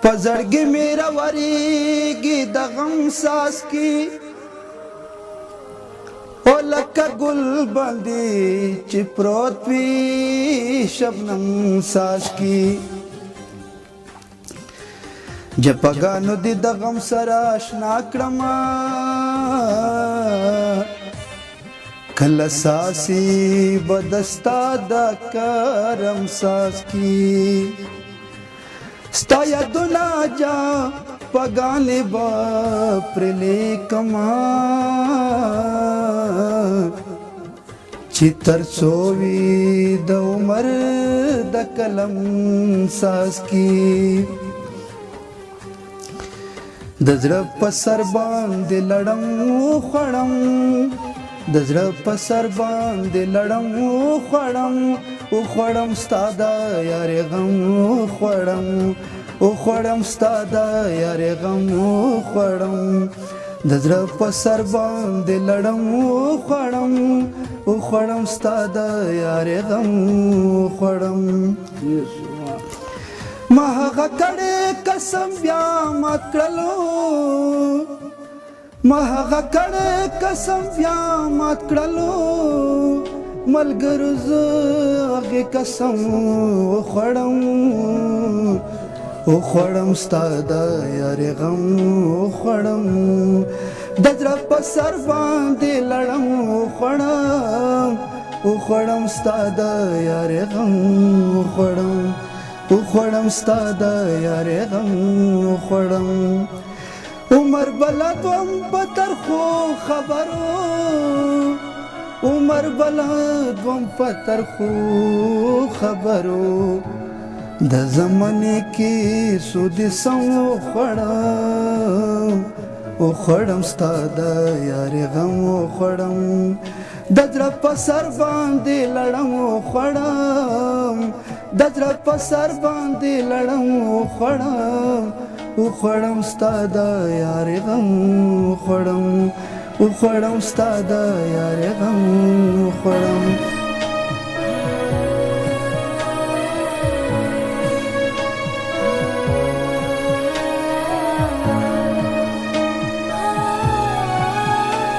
پزړګي میرا وریږي د غم ساس کی او لکه ګل باندې چې پروت وي شبنم ساس کی جپګانو دي د غم سره آشنا کړم کله ساسي بدستا د کرم ساس کی ستا یادونه جا پګانې به پرې لیکما چې تر څو وي د عمر د قلم ساس کی د زړه په سر باندې لړم خوړم د زړه په سر باندې لړم خوړم ستا د یارې غم خوړم ستا د یارې غم خوړم د زړه په سر باندې لړم خوړم ستا د یارې غم خوړم ما هغه کړې قسم بیا مات کړلو ما هغه کړې قسم بیا مات کړلو ملګرو زه هغې قسم وخوړم ستا د یارې غم وخوړم د زړه په سر باندې لړم وخوړم ستا د یارې غم وخوړم ستا د یارې غم وخوړم عمر بلدوم په ترخو خبرو عمر بلدوم په ترخو خبرو د زمانې کې سود سم وخوړم ستا د یارې غم وخوړم د زړه په سر باندې لړم وخوړم د زړه په سر باندې لړم وخوړم ستا د یارې غم وخوړم ستا د یارې غم وخوړم